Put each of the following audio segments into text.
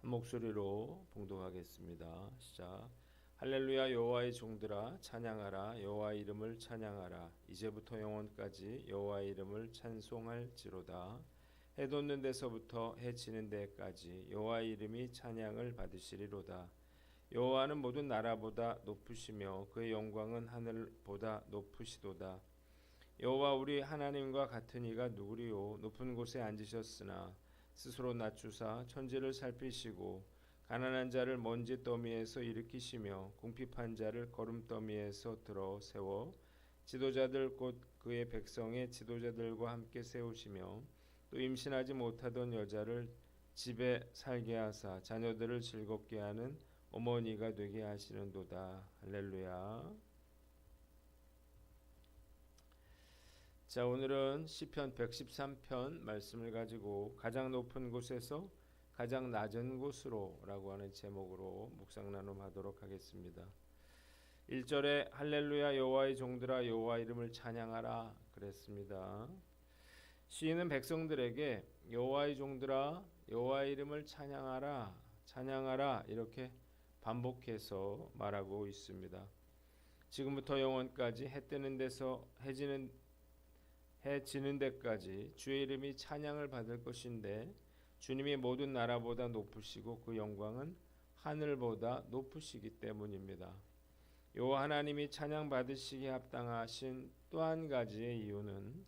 한 목소리로 봉독하겠습니다. 시작. 할렐루야. 여호와의 종들아 찬양하라. 여호와의 이름을 찬양하라. 이제부터 영원까지 여호와의 이름을 찬송할지로다. 해 돋는 데서부터 해 지는 데까지 여호와의 이름이 찬양을 받으시리로다. 여호와는 모든 나라보다 높으시며 그의 영광은 하늘보다 높으시도다. 여호와 우리 하나님과 같은 이가 누구리요? 높은 곳에 앉으셨으나 스스로 낮추사 천지를 살피시고 가난한 자를 먼지 더미에서 일으키시며 궁핍한 자를 거름더미에서 들어 세워 지도자들 곧 그의 백성의 지도자들과 함께 세우시며 또 임신하지 못하던 여자를 집에 살게 하사 자녀들을 즐겁게 하는 어머니가 되게 하시는도다. 할렐루야. 자, 오늘은 시편 113편 말씀을 가지고 가장 높은 곳에서 가장 낮은 곳으로 라고 하는 제목으로 묵상 나눔하도록 하겠습니다. 1절에 할렐루야 여호와의 종들아 여호와 이름을 찬양하라 그랬습니다. 시인은 백성들에게 여호와의 종들아 여호와의 이름을 찬양하라 찬양하라 이렇게 반복해서 말하고 있습니다. 지금부터 영원까지 해 뜨는 데서 해 지는 데까지 주의 이름이 찬양을 받을 것인데 주님이 모든 나라보다 높으시고 그 영광은 하늘보다 높으시기 때문입니다. 여호와 하나님이 찬양 받으시기에 합당하신 또 한 가지의 이유는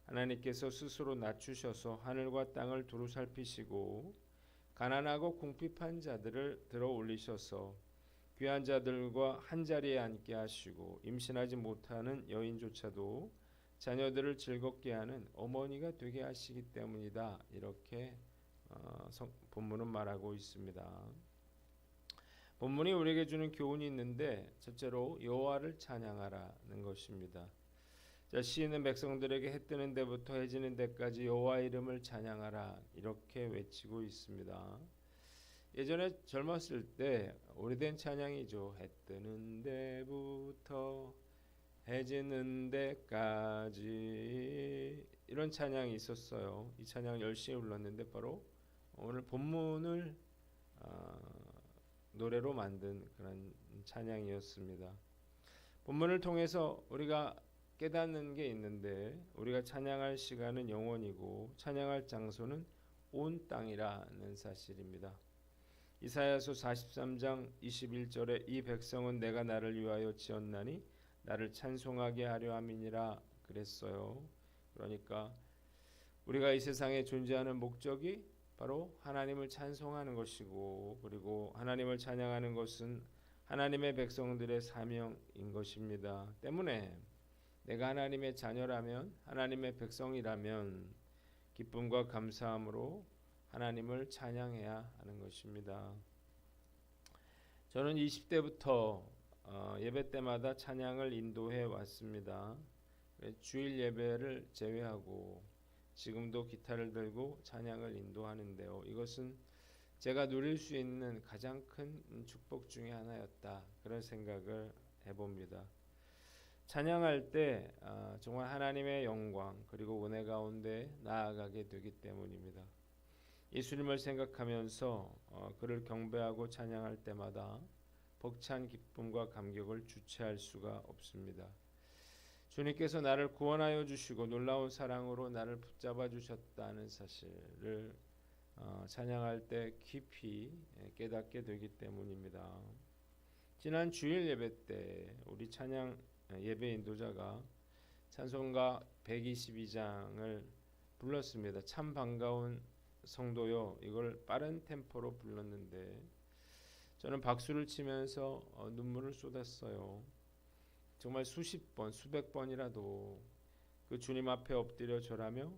하나님께서 스스로 낮추셔서 하늘과 땅을 두루 살피시고 가난하고 궁핍한 자들을 들어 올리셔서 귀한 자들과 한자리에 앉게 하시고 임신하지 못하는 여인조차도 자녀들을 즐겁게 하는 어머니가 되게 하시기 때문이다. 이렇게 본문은 말하고 있습니다. 본문이 우리에게 주는 교훈이 있는데 첫째로 여호와를 찬양하라는 것입니다. 자, 시인은 백성들에게 해 뜨는 데부터 해 지는 데까지 여호와 이름을 찬양하라 이렇게 외치고 있습니다. 예전에 젊었을 때 오래된 찬양이죠. 해 뜨는 데부터 해 지는 데까지 이런 찬양이 있었어요. 이 찬양 열심히 불렀는데 바로 오늘 본문을 노래로 만든 그런 찬양이었습니다. 본문을 통해서 우리가 깨닫는 게 있는데 우리가 찬양할 시간은 영원이고 찬양할 장소는 온 땅이라는 사실입니다. 이사야서 43장 21절에 이 백성은 내가 나를 위하여 지었나니 나를 찬송하게 하려 함이니라 그랬어요. 그러니까 우리가 이 세상에 존재하는 목적이 바로 하나님을 찬송하는 것이고 그리고 하나님을 찬양하는 것은 하나님의 백성들의 사명인 것입니다. 때문에 내가 하나님의 자녀라면 하나님의 백성이라면 기쁨과 감사함으로 하나님을 찬양해야 하는 것입니다. 저는 20대부터 예배 때마다 찬양을 인도해 왔습니다. 주일 예배를 제외하고 지금도 기타를 들고 찬양을 인도하는데요. 이것은 제가 누릴 수 있는 가장 큰 축복 중에 하나였다. 그런 생각을 해봅니다. 찬양할 때 정말 하나님의 영광 그리고 은혜 가운데 나아가게 되기 때문입니다. 예수님을 생각하면서 그를 경배하고 찬양할 때마다 벅찬 기쁨과 감격을 주체할 수가 없습니다. 주님께서 나를 구원하여 주시고 놀라운 사랑으로 나를 붙잡아 주셨다는 사실을 찬양할 때 깊이 깨닫게 되기 때문입니다. 지난 주일 예배 때 우리 찬양 예배 인도자가 찬송가 122장을 불렀습니다. 참 반가운 성도요. 이걸 빠른 템포로 불렀는데 저는 박수를 치면서 눈물을 쏟았어요. 정말 수십 번, 수백 번이라도 그 주님 앞에 엎드려 절하며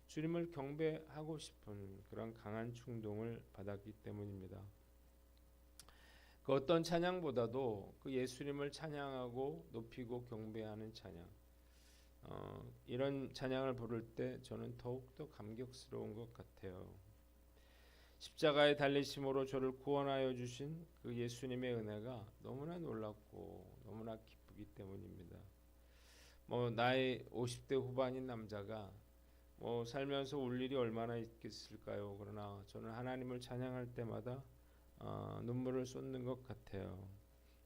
주님을 경배하고 싶은 그런 강한 충동을 받았기 때문입니다. 그 어떤 찬양보다도 그 예수님을 찬양하고 높이고 경배하는 찬양, 이런 찬양을 부를 때 저는 더욱더 감격스러운 것 같아요. 십자가에 달리심으로 저를 구원하여 주신 그 예수님의 은혜가 너무나 놀랍고 너무나 기쁘기 때문입니다. 나이 50대 후반인 남자가 살면서 울 일이 얼마나 있겠을까요? 그러나 저는 하나님을 찬양할 때마다 눈물을 쏟는 것 같아요.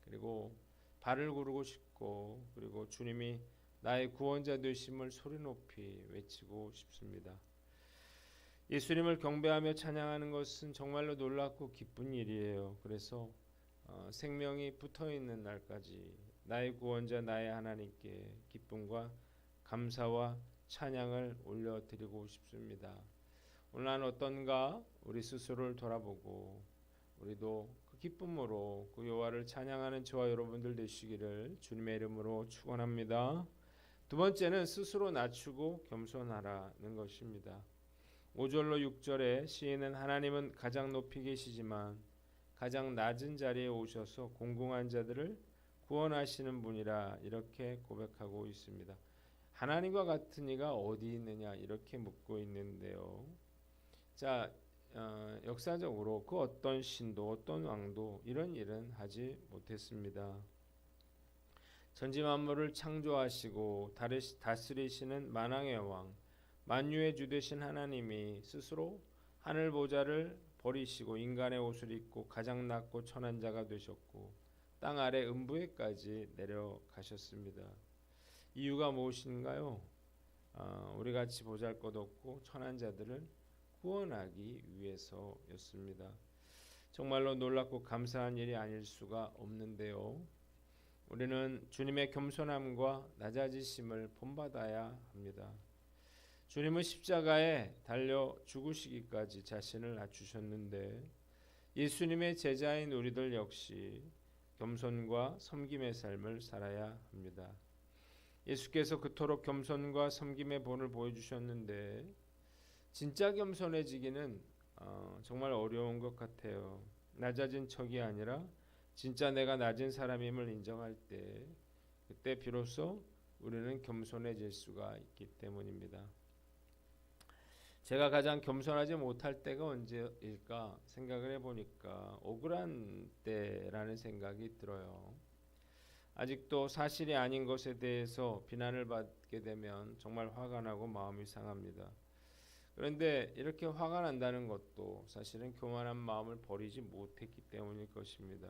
그리고 발을 구르고 싶고, 그리고 주님이 나의 구원자 되심을 소리 높이 외치고 싶습니다. 예수님을 경배하며 찬양하는 것은 정말로 놀랍고 기쁜 일이에요. 그래서 생명이 붙어 있는 날까지 나의 구원자 나의 하나님께 기쁨과 감사와 찬양을 올려드리고 싶습니다. 오늘 난 어떤가 우리 스스로를 돌아보고 우리도 그 기쁨으로 그 여호와를 찬양하는 저와 여러분들 되시기를 주님의 이름으로 축원합니다. 두 번째는 스스로 낮추고 겸손하라는 것입니다. 5절로 6절에 시인은 하나님은 가장 높이 계시지만 가장 낮은 자리에 오셔서 공공한 자들을 구원하시는 분이라 이렇게 고백하고 있습니다. 하나님과 같은 이가 어디 있느냐 이렇게 묻고 있는데요. 자, 역사적으로 그 어떤 신도 어떤 왕도 이런 일은 하지 못했습니다. 전지만물을 창조하시고 다스리시는 만왕의 왕, 만유의 주 되신 하나님이 스스로 하늘 보좌를 버리시고 인간의 옷을 입고 가장 낮고 천한 자가 되셨고 땅 아래 음부에까지 내려가셨습니다. 이유가 무엇인가요? 우리 같이 보잘것없고 천한 자들을 구원하기 위해서였습니다. 정말로 놀랍고 감사한 일이 아닐 수가 없는데요. 우리는 주님의 겸손함과 낮아지심을 본받아야 합니다. 주님은 십자가에 달려 죽으시기까지 자신을 낮추셨는데 예수님의 제자인 우리들 역시 겸손과 섬김의 삶을 살아야 합니다. 예수께서 그토록 겸손과 섬김의 본을 보여주셨는데 진짜 겸손해지기는 정말 어려운 것 같아요. 낮아진 척이 아니라 진짜 내가 낮은 사람임을 인정할 때 그때 비로소 우리는 겸손해질 수가 있기 때문입니다. 제가 가장 겸손하지 못할 때가 언제일까 생각을 해보니까 억울한 때라는 생각이 들어요. 아직도 사실이 아닌 것에 대해서 비난을 받게 되면 정말 화가 나고 마음이 상합니다. 그런데 이렇게 화가 난다는 것도 사실은 교만한 마음을 버리지 못했기 때문일 것입니다.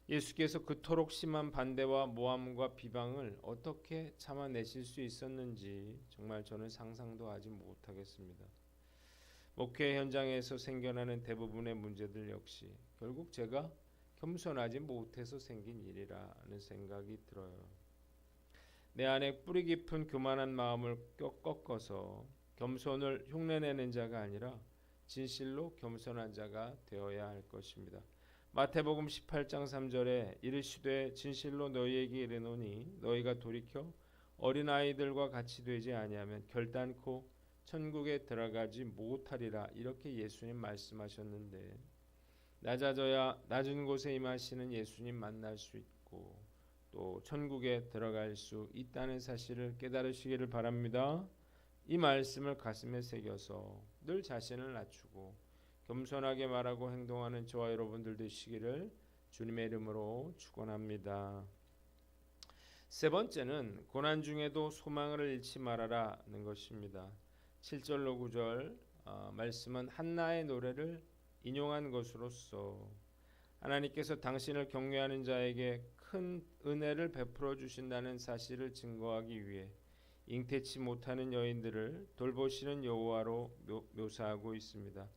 예수께서 그토록 심한 반대와 모함과 비방을 어떻게 참아내실 수 있었는지 정말 저는 상상도 하지 못하겠습니다. 목회 현장에서 생겨나는 대부분의 문제들 역시 결국 제가 겸손하지 못해서 생긴 일이라는 생각이 들어요. 내 안에 뿌리 깊은 교만한 마음을 꺾어서 겸손을 흉내내는 자가 아니라 진실로 겸손한 자가 되어야 할 것입니다. 마태복음 18장 3절에 이르시되 진실로 너희에게 이르노니 너희가 돌이켜 어린아이들과 같이 되지 아니하면 결단코 천국에 들어가지 못하리라 이렇게 예수님 말씀하셨는데 낮아져야 낮은 곳에 임하시는 예수님 만날 수 있고 또 천국에 들어갈 수 있다는 사실을 깨달으시기를 바랍니다. 이 말씀을 가슴에 새겨서 늘 자신을 낮추고 겸손하게 말하고 행동하는 저와 여러분들 되시기를 주님의 이름으로 축원합니다. 세 번째는 고난 중에도 소망을 잃지 말아라는 것입니다. 7절로 9절 말씀은 한나의 노래를 인용한 것으로서 하나님께서 당신을 경외하는 자에게 큰 은혜를 베풀어 주신다는 사실을 증거하기 위해 잉태치 못하는 여인들을 돌보시는 여호와로 묘사하고 있습니다.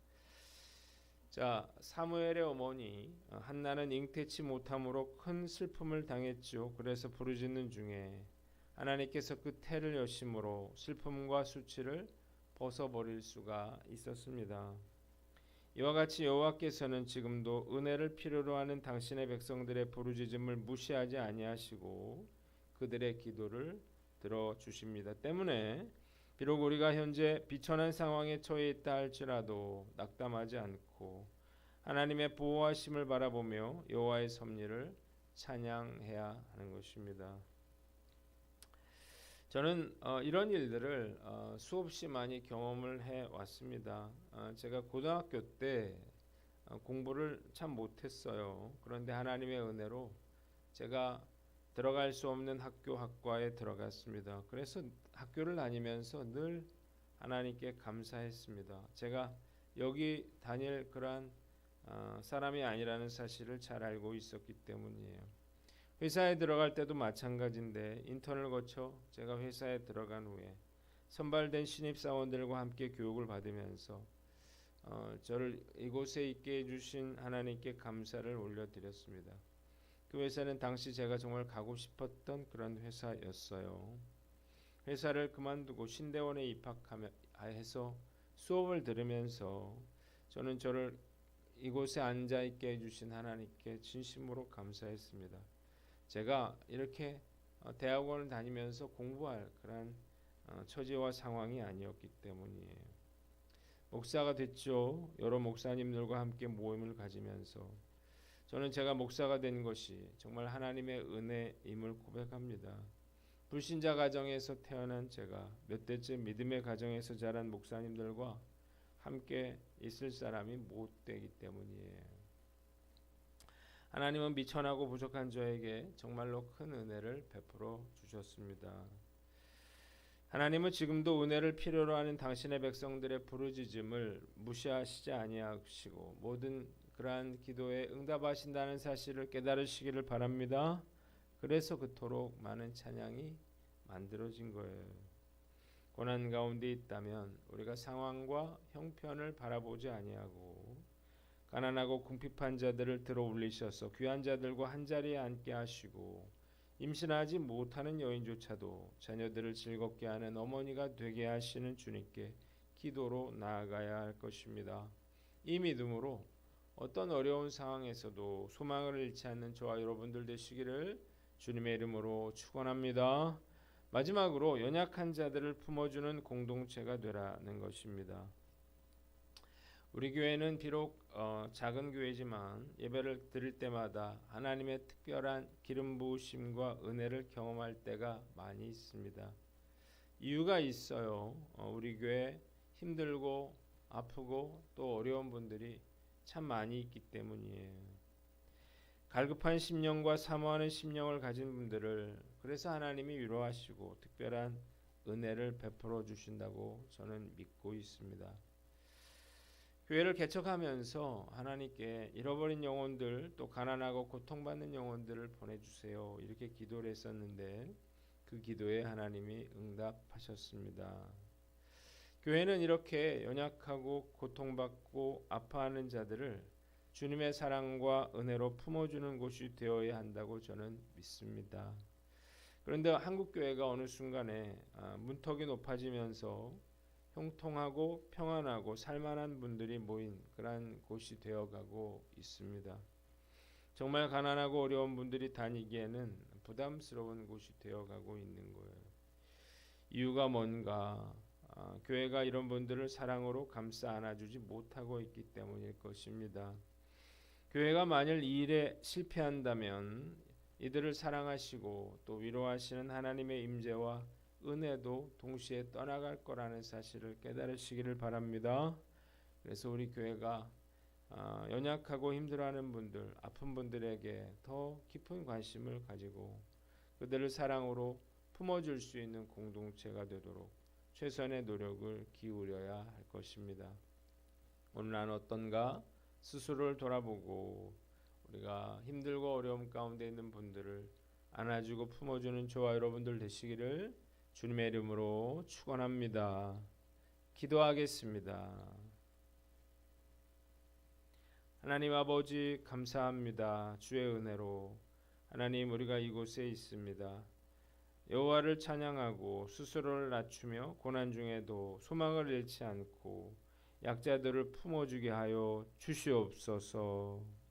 자, 사무엘의 어머니 한나는 잉태치 못함으로 큰 슬픔을 당했죠. 그래서 부르짖는 중에 하나님께서 그 태를 여심으로 슬픔과 수치를 벗어버릴 수가 있었습니다. 이와 같이 여호와께서는 지금도 은혜를 필요로 하는 당신의 백성들의 부르짖음을 무시하지 아니하시고 그들의 기도를 들어주십니다. 때문에 비록 우리가 현재 비천한 상황에 처해 있다 할지라도 낙담하지 않고 하나님의 보호하심을 바라보며 여호와의 섭리를 찬양해야 하는 것입니다. 저는 이런 일들을 수없이 많이 경험을 해왔습니다. 제가 고등학교 때 공부를 참 못했어요. 그런데 하나님의 은혜로 제가 들어갈 수 없는 학과에 들어갔습니다. 그래서 학교를 다니면서 늘 하나님께 감사했습니다. 제가 여기 다닐 그러한 사람이 아니라는 사실을 잘 알고 있었기 때문이에요. 회사에 들어갈 때도 마찬가지인데 인턴을 거쳐 제가 회사에 들어간 후에 선발된 신입사원들과 함께 교육을 받으면서 저를 이곳에 있게 해주신 하나님께 감사를 올려드렸습니다. 그 회사는 당시 제가 정말 가고 싶었던 그런 회사였어요. 회사를 그만두고 신대원에 입학해서 수업을 들으면서 저는 저를 이곳에 앉아 있게 해주신 하나님께 진심으로 감사했습니다. 제가 이렇게 대학원을 다니면서 공부할 그런 처지와 상황이 아니었기 때문이에요. 목사가 됐죠. 여러 목사님들과 함께 모임을 가지면서 저는 제가 목사가 된 것이 정말 하나님의 은혜임을 고백합니다. 불신자 가정에서 태어난 제가 몇 대째 믿음의 가정에서 자란 목사님들과 함께 있을 사람이 못 되기 때문이에요. 하나님은 미천하고 부족한 저에게 정말로 큰 은혜를 베풀어 주셨습니다. 하나님은 지금도 은혜를 필요로 하는 당신의 백성들의 부르짖음을 무시하시지 아니하시고 모든 그러한 기도에 응답하신다는 사실을 깨달으시기를 바랍니다. 그래서 그토록 많은 찬양이 만들어진 거예요. 고난 가운데 있다면 우리가 상황과 형편을 바라보지 아니하고 가난하고 궁핍한 자들을 들어 올리셔서 귀한 자들과 한자리에 앉게 하시고 임신하지 못하는 여인조차도 자녀들을 즐겁게 하는 어머니가 되게 하시는 주님께 기도로 나아가야 할 것입니다. 이 믿음으로 어떤 어려운 상황에서도 소망을 잃지 않는 저와 여러분들 되시기를 주님의 이름으로 축원합니다. 마지막으로 연약한 자들을 품어주는 공동체가 되라는 것입니다. 우리 교회는 비록 작은 교회지만 예배를 드릴 때마다 하나님의 특별한 기름 부으심과 은혜를 경험할 때가 많이 있습니다. 이유가 있어요. 우리 교회 힘들고 아프고 또 어려운 분들이 참 많이 있기 때문이에요. 갈급한 심령과 사모하는 심령을 가진 분들을 그래서 하나님이 위로하시고 특별한 은혜를 베풀어 주신다고 저는 믿고 있습니다. 교회를 개척하면서 하나님께 잃어버린 영혼들 또 가난하고 고통받는 영혼들을 보내주세요 이렇게 기도를 했었는데 그 기도에 하나님이 응답하셨습니다. 교회는 이렇게 연약하고 고통받고 아파하는 자들을 주님의 사랑과 은혜로 품어주는 곳이 되어야 한다고 저는 믿습니다. 그런데 한국교회가 어느 순간에 문턱이 높아지면서 형통하고 평안하고 살만한 분들이 모인 그러한 곳이 되어가고 있습니다. 정말 가난하고 어려운 분들이 다니기에는 부담스러운 곳이 되어가고 있는 거예요. 이유가 뭔가? 교회가 이런 분들을 사랑으로 감싸 안아주지 못하고 있기 때문일 것입니다. 교회가 만일 이 일에 실패한다면 이들을 사랑하시고 또 위로하시는 하나님의 임재와 은혜도 동시에 떠나갈 거라는 사실을 깨달으시기를 바랍니다. 그래서 우리 교회가 연약하고 힘들어하는 분들, 아픈 분들에게 더 깊은 관심을 가지고 그들을 사랑으로 품어줄 수 있는 공동체가 되도록 최선의 노력을 기울여야 할 것입니다. 오늘 난 어떤가 스스로를 돌아보고 우리가 힘들고 어려움 가운데 있는 분들을 안아주고 품어주는 저와 여러분들 되시기를 주님의 이름으로 축원합니다. 기도하겠습니다. 하나님 아버지 감사합니다. 주의 은혜로 하나님 우리가 이곳에 있습니다. 여호와를 찬양하고 스스로를 낮추며 고난 중에도 소망을 잃지 않고 약자들을 품어주게 하여 주시옵소서.